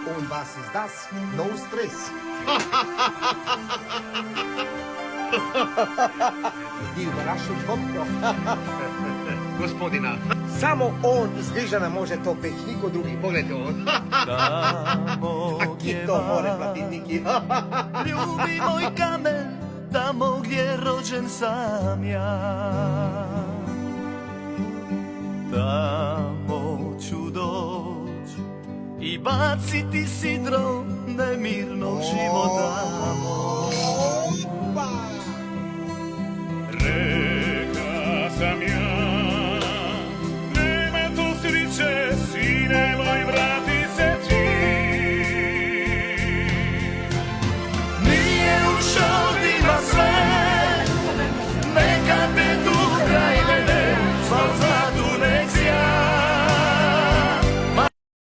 Und was ist das? No stress. I Überraschung kommt noch. Gospodina, Samo on iz Grižana može to peći, niko drugi. pogledajte ovo. Tamo A ki gdje to more vas platiti, Niki? ljubi moj kamen, tamo gdje rođen sam ja. Tamo ću doć i baciti sidro nemirnog života moj.